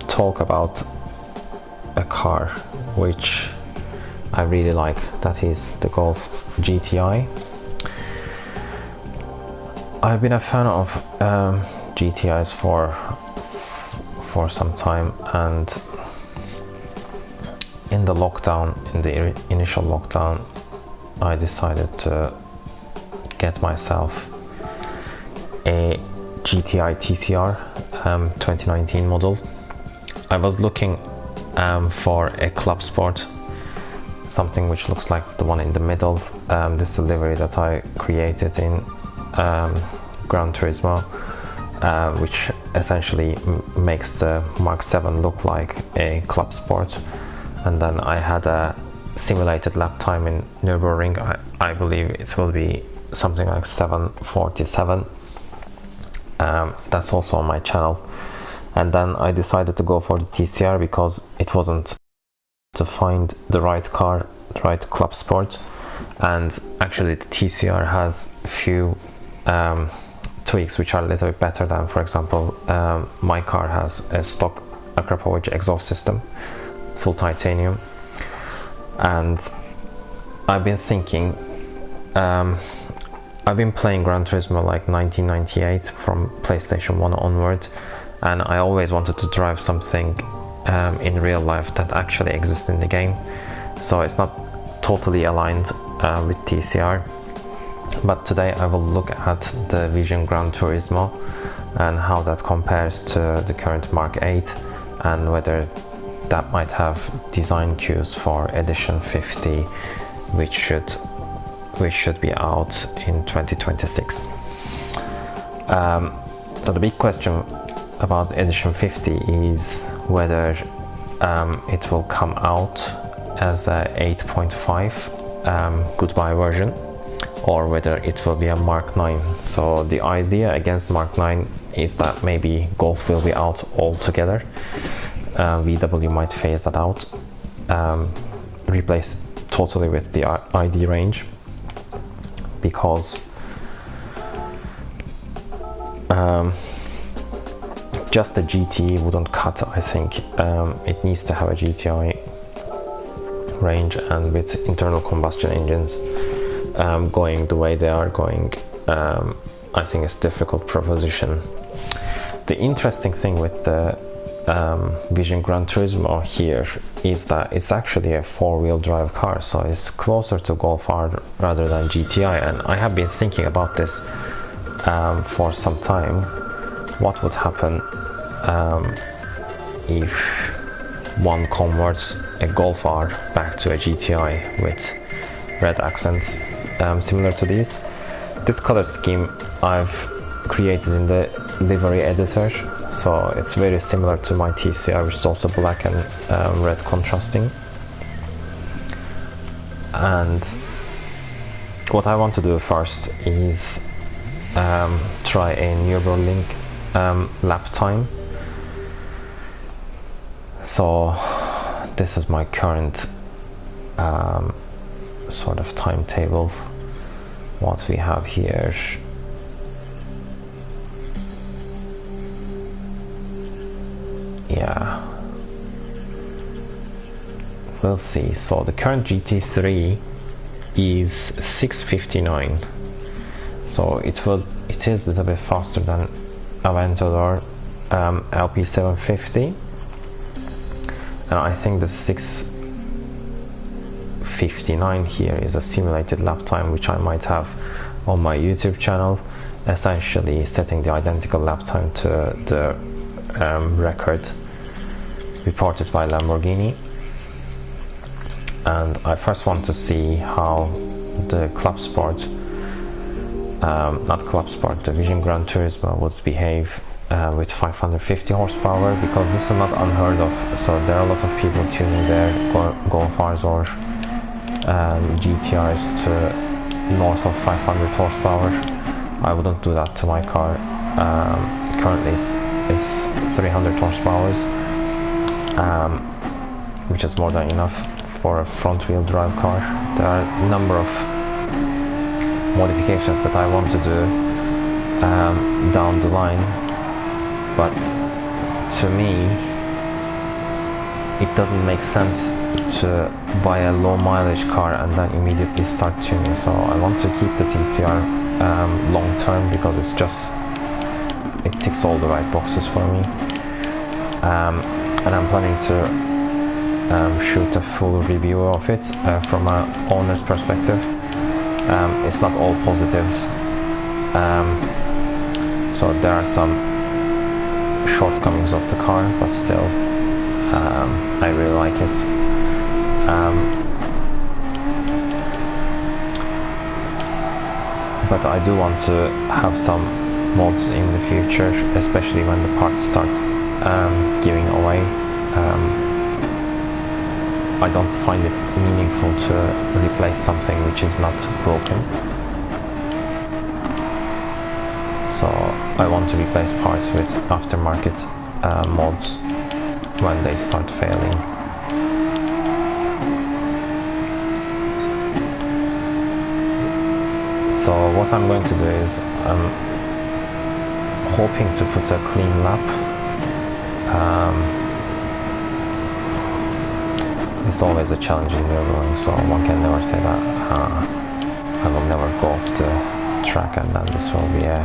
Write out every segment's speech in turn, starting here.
talk about a car which I really like, that is the Golf GTI. I've been a fan of GTIs for some time, and in the lockdown, in the initial lockdown, I decided to get myself a GTI TCR 2019 model. I was looking for a Clubsport, something which looks like the one in the middle, this livery that I created in Gran Turismo, which essentially makes the Mark 7 look like a Clubsport. And then I had a simulated lap time in Nürburgring. I believe it will be something like 7:47. That's also on my channel. And then I decided to go for the TCR because it wasn't to find the right car, the right Clubsport. And actually the TCR has a few tweaks which are a little bit better than, for example, my car has a stock Akrapovic exhaust system, full titanium. And I've been thinking, I've been playing Gran Turismo like 1998 from PlayStation 1 onward, and I always wanted to drive something in real life that actually exists in the game. So it's not totally aligned with TCR. But today I will look at the Vision Gran Turismo and how that compares to the current Mark 8, and whether that might have design cues for edition 50, which should be out in 2026. So the big question about edition 50 is whether it will come out as a 8.5 goodbye version, or whether it will be a Mark 9. So the idea against Mark 9 is that maybe Golf will be out altogether. VW might phase that out, replace it totally with the ID range, because just the GT wouldn't cut. I think it needs to have a GTI range, and with internal combustion engines going the way they are going, I think it's a difficult proposition. The interesting thing with the Vision Gran Turismo here is that it's actually a four-wheel drive car, so it's closer to Golf R rather than GTI. And I have been thinking about this for some time. What would happen if one converts a Golf R back to a GTI with red accents similar to these? This color scheme I've created in the livery editor, so it's very similar to my TCR, which is also black and red contrasting. And what I want to do first is try a Nürburgring lap time. So this is my current sort of timetable. What we have here, yeah, we'll see. So the current GT3 is 6:59, so it is a little bit faster than Aventador LP750, and I think the 6:59 here is a simulated lap time, which I might have on my YouTube channel, essentially setting the identical lap time to the record reported by Lamborghini. And I first want to see how the Clubsport, not Clubsport, the Vision Gran Turismo would behave with 550 horsepower, because this is not unheard of. So there are a lot of people tuning their Golf Rs or GTRs to north of 500 horsepower. I wouldn't do that to my car. Currently it's 300 horsepower, which is more than enough for a front-wheel drive car. There are a number of modifications that I want to do down the line, but to me, it doesn't make sense to buy a low mileage car and then immediately start tuning. So I want to keep the TCR long term, because it ticks all the right boxes for me. And I'm planning to shoot a full review of it from an owner's perspective. It's not all positives, so there are some shortcomings of the car, but still I really like it. But I do want to have some mods in the future, especially when the parts start giving away. I don't find it meaningful to replace something which is not broken. So I want to replace parts with aftermarket mods when they start failing. So what I'm going to do is I'm hoping to put a clean lap. It's always a challenge in reviewing, so one can never say that I will never go off the track and then this will be a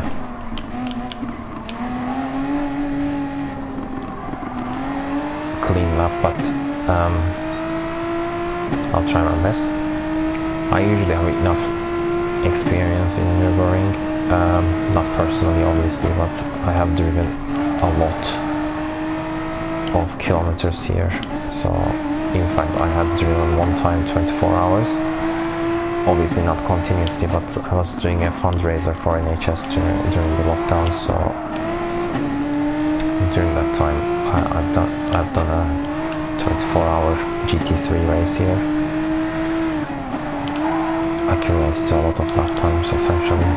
clean lap, but I'll try my best. I usually have enough experience in reviewing, not personally obviously, but I have driven a lot of kilometers here. So in fact I had driven one time 24 hours, obviously not continuously, but I was doing a fundraiser for NHS during the lockdown, so during that time I've done a 24-hour GT3 race here, accumulates to a lot of lap times essentially.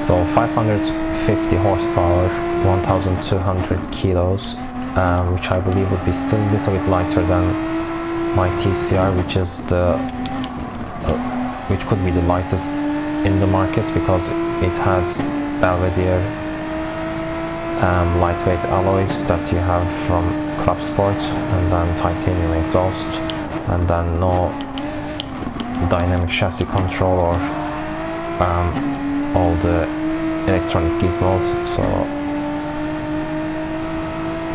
So 550 horsepower, 1200 kilos, which I believe would be still a little bit lighter than my TCR, which is which could be the lightest in the market, because it has Belvedere lightweight alloys that you have from Clubsport, and then titanium exhaust, and then no dynamic chassis control or all the electronic gizmos, so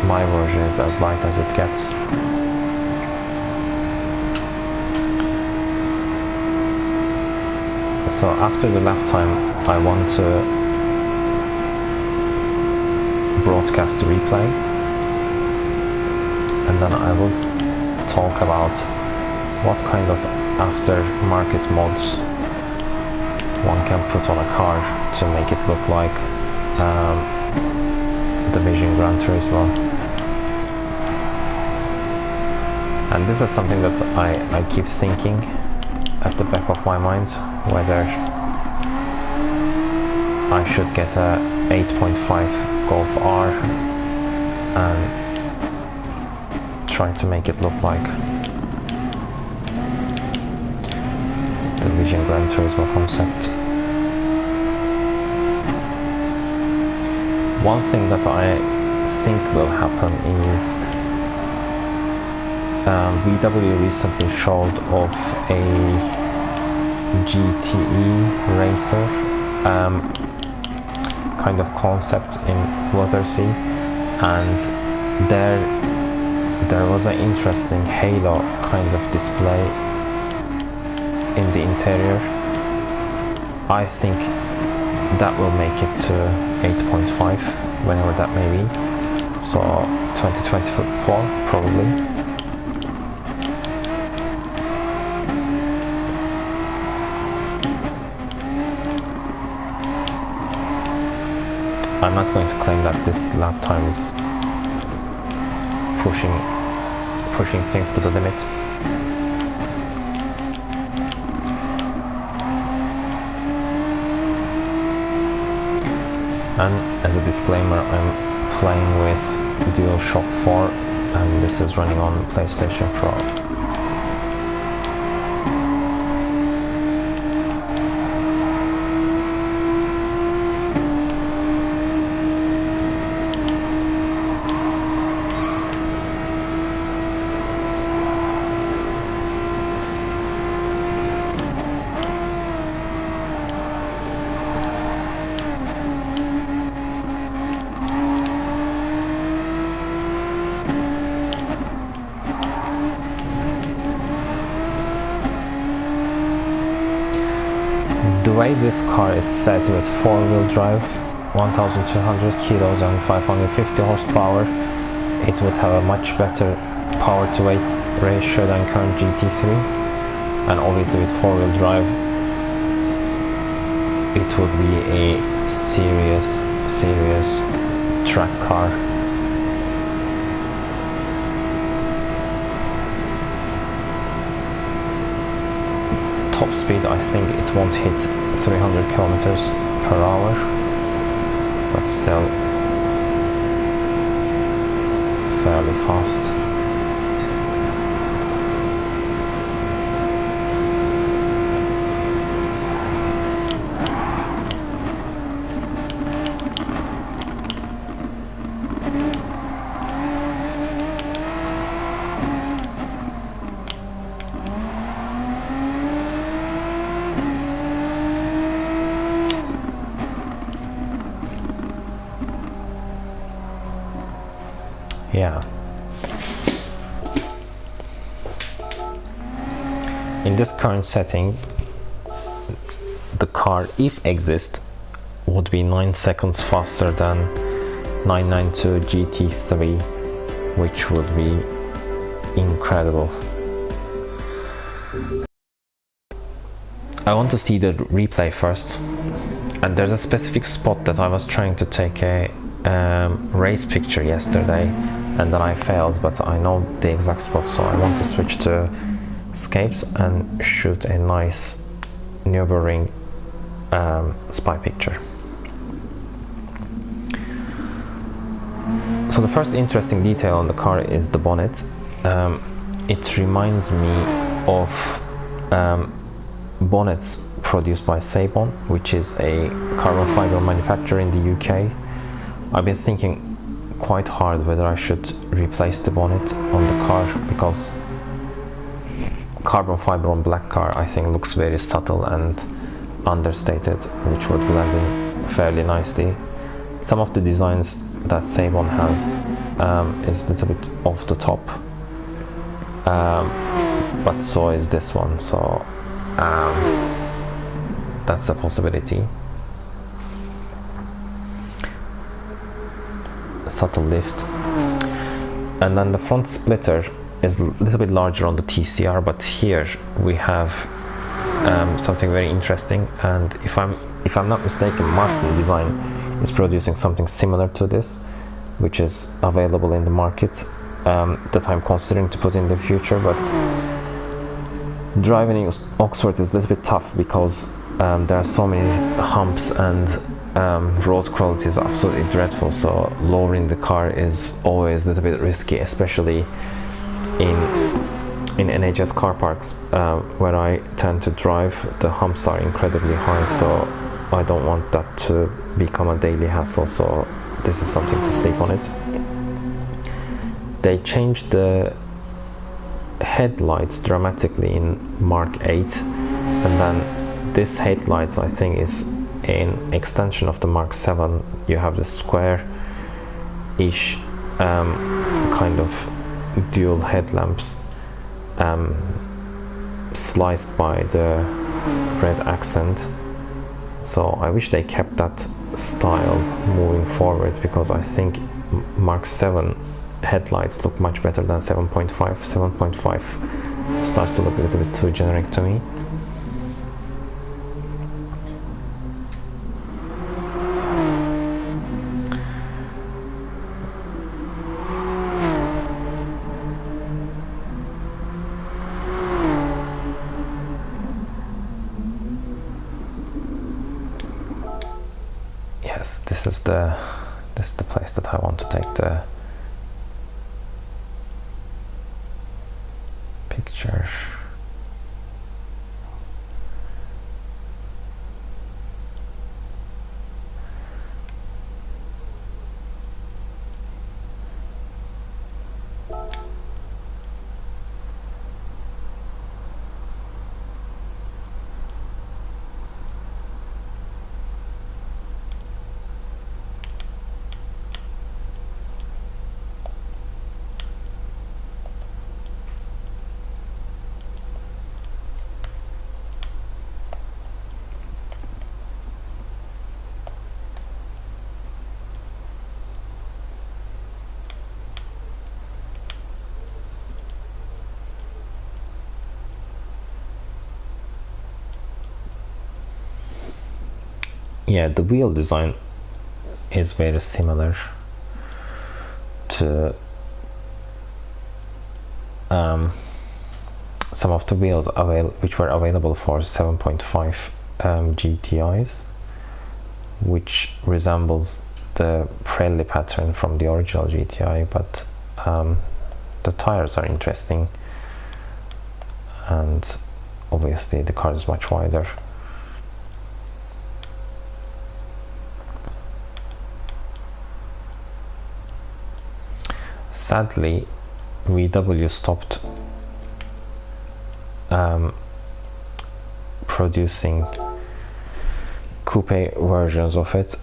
my version is as light as it gets. So after the lap time I want to broadcast the replay, and then I will talk about what kind of aftermarket mods one can put on a car to make it look like the Vision Gran Turismo. And this is something that I keep thinking at the back of my mind, whether I should get a 8.5 Golf R and try to make it look like the Vision Gran Turismo concept. One thing that I think will happen is VW recently showed off a GTE racer kind of concept in Wörthersee, and there was an interesting halo kind of display in the interior. I think that will make it to 8.5 whenever that may be, so 2024 probably. I'm not going to claim that this lap time is pushing things to the limit. And as a disclaimer, I'm playing with DualShock 4 and this is running on PlayStation Pro. The way this car is set with 4-wheel drive, 1200 kilos and 550 horsepower, it would have a much better power to weight ratio than current GT3, and obviously with 4-wheel drive it would be a serious track car. Top speed, I think it won't hit 300 kilometers per hour, but still fairly fast. Yeah. In this current setting, the car, if exists, would be 9 seconds faster than 992 GT3, which would be incredible. I want to see the replay first, and there's a specific spot that I was trying to take a race picture yesterday, and then I failed, but I know the exact spot, so I want to switch to escapes and shoot a nice Nürburgring spy picture. So the first interesting detail on the car is the bonnet. It reminds me of bonnets produced by Sabon, which is a carbon fiber manufacturer in the UK. I've been thinking quite hard whether I should replace the bonnet on the car, because carbon fiber on black car I think looks very subtle and understated, which would blend in fairly nicely. Some of the designs that Sabon has is a little bit off the top, but so is this one, so that's a possibility. Subtle lift, and then the front splitter is a little bit larger on the TCR, but here we have something very interesting, and if I'm not mistaken, Martin Design is producing something similar to this, which is available in the market, that I'm considering to put in the future. But driving in Oxford is a little bit tough because there are so many humps and road quality is absolutely dreadful, so lowering the car is always a little bit risky, especially in NHS car parks where I tend to drive. The humps are incredibly high, so I don't want that to become a daily hassle, so this is something to sleep on it. They changed the headlights dramatically in Mark 8, and then this headlights I think is an extension of the Mark 7. You have the square-ish kind of dual headlamps sliced by the red accent, so I wish they kept that style moving forward, because I think Mark 7 headlights look much better than 7.5. 7.5 starts to look a little bit too generic to me. Yes, this is the place that I want to take the picture. Yeah, the wheel design is very similar to some of the wheels which were available for 7.5 GTIs, which resembles the Pirelli pattern from the original GTI, but the tires are interesting, and obviously the car is much wider. Sadly, VW stopped producing coupe versions of it,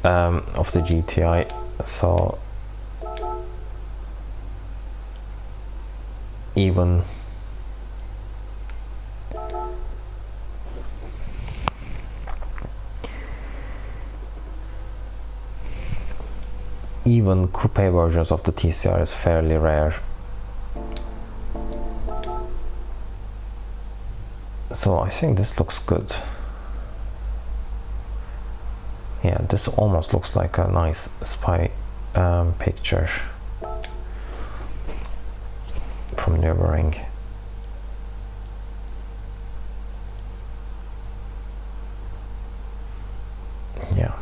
of the GTI, so even coupe versions of the TCR is fairly rare. So I think this looks good. Yeah, this almost looks like a nice spy picture from Nürburgring. Yeah.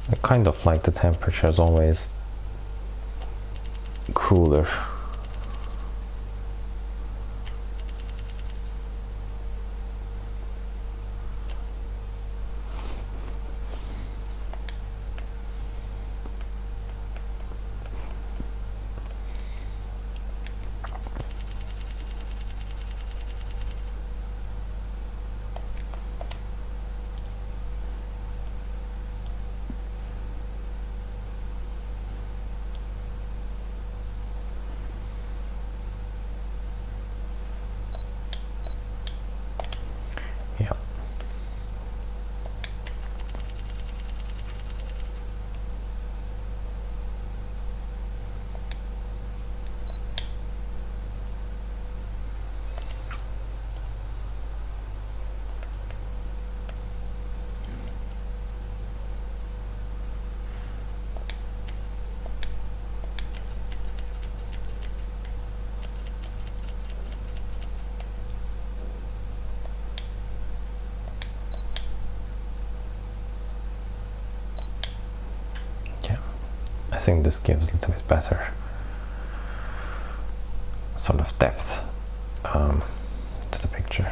I kind of like the temperature is always cooler. I think this gives a little bit better sort of depth to the picture.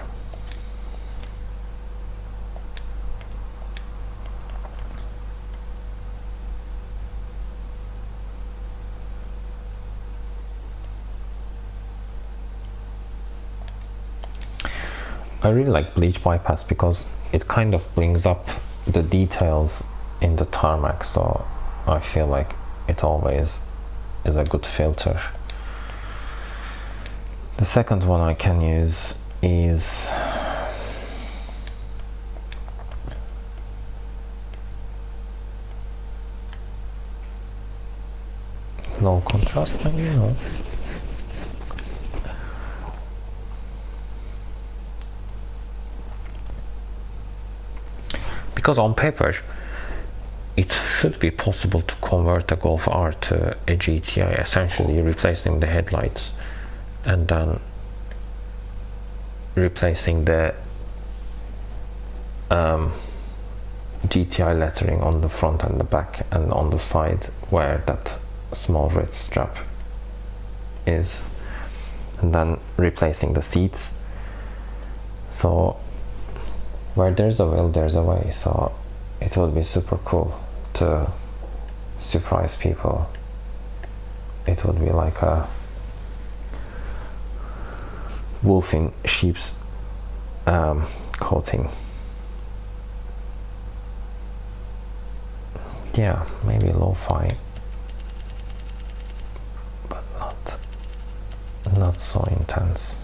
I really like bleach bypass because it kind of brings up the details in the tarmac, so I feel like it always is a good filter. The second one I can use is low contrast, maybe, no? because on paper it should be possible to convert a Golf R to a GTI, essentially replacing the headlights and then replacing the GTI lettering on the front and the back, and on the side where that small red strap is, and then replacing the seats. So where there's a will, there's a way. So it would be super cool to surprise people. It would be like a wolf in sheep's coating. Yeah, maybe lo-fi, but not so intense.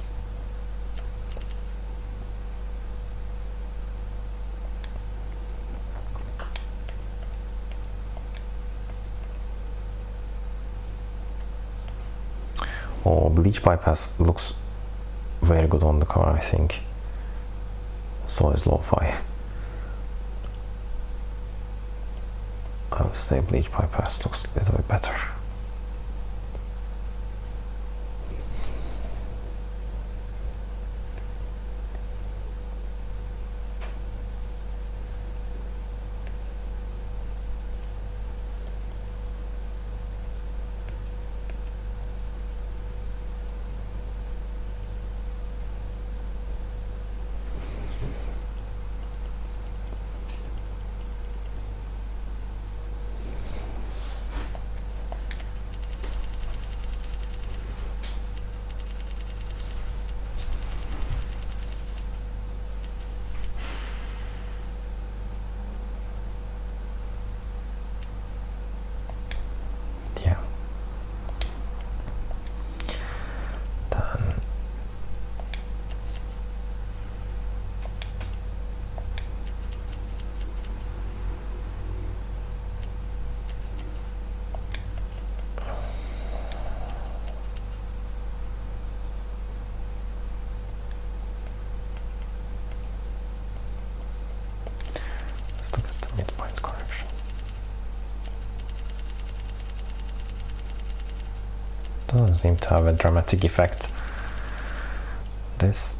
Oh, bleach bypass looks very good on the car, I think. So is lo-fi. I would say bleach bypass looks a little bit better. Doesn't seem to have a dramatic effect, this,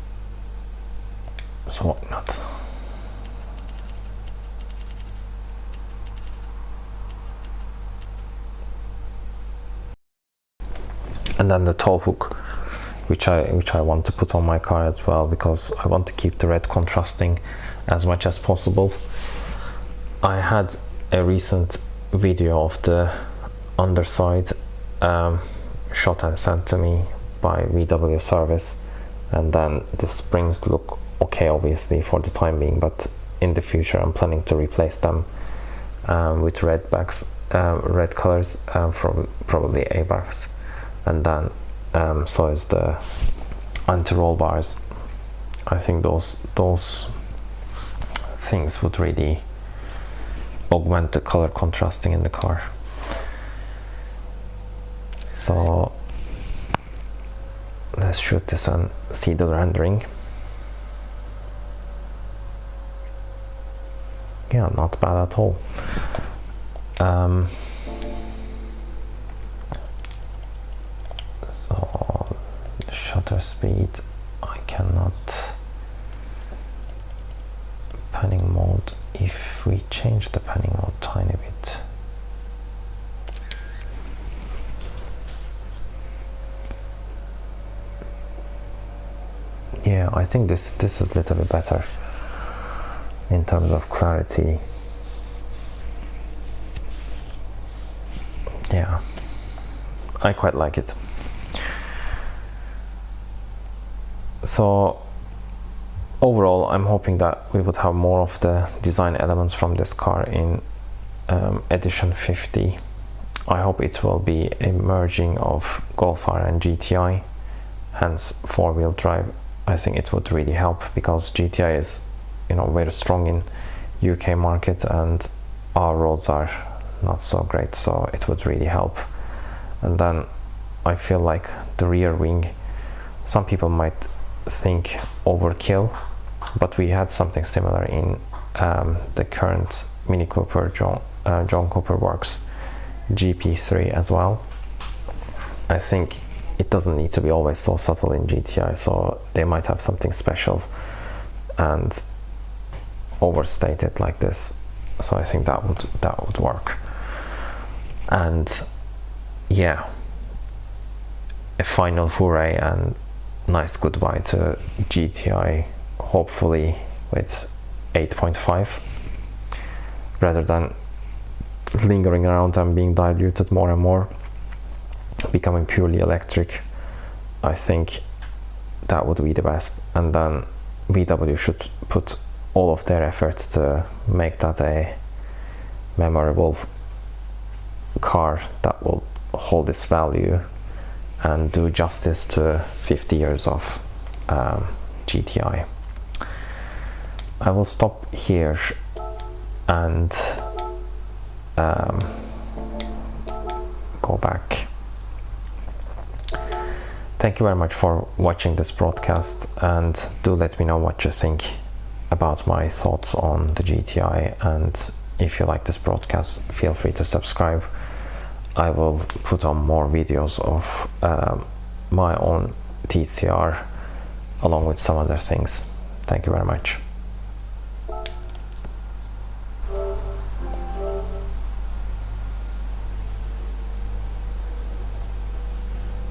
so why not? And then the tow hook, which I want to put on my car as well, because I want to keep the red contrasting as much as possible. I had a recent video of the underside shot and sent to me by VW service, and then the springs look okay obviously for the time being, but in the future I'm planning to replace them with red backs, red colors, probably A backs, and then so is the anti-roll bars. I think those things would really augment the color contrasting in the car. So let's shoot this and see the rendering. Yeah, not bad at all. So shutter speed, I cannot. Panning mode, if we change the panning mode tiny bit. Yeah, I think this is a little bit better in terms of clarity. Yeah, I quite like it. So overall, I'm hoping that we would have more of the design elements from this car in edition 50. I hope it will be a merging of Golf R and GTI, hence four-wheel drive. I think it would really help, because GTI is, you know, very strong in UK market and our roads are not so great, so it would really help. And then I feel like the rear wing, some people might think overkill, but we had something similar in the current Mini Cooper John Cooper Works GP3 as well. I think it doesn't need to be always so subtle in GTI, so they might have something special and overstate it like this. So I think that would work. And yeah, a final hooray and nice goodbye to GTI, hopefully with 8.5, rather than lingering around and being diluted more and more, becoming purely electric. I think that would be the best, and then VW should put all of their efforts to make that a memorable car that will hold its value and do justice to 50 years of GTI. I will stop here and go back. Thank you very much for watching this broadcast, and do let me know what you think about my thoughts on the GTI. And if you like this broadcast, feel free to subscribe. I will put on more videos of my own TCR along with some other things. Thank you very much.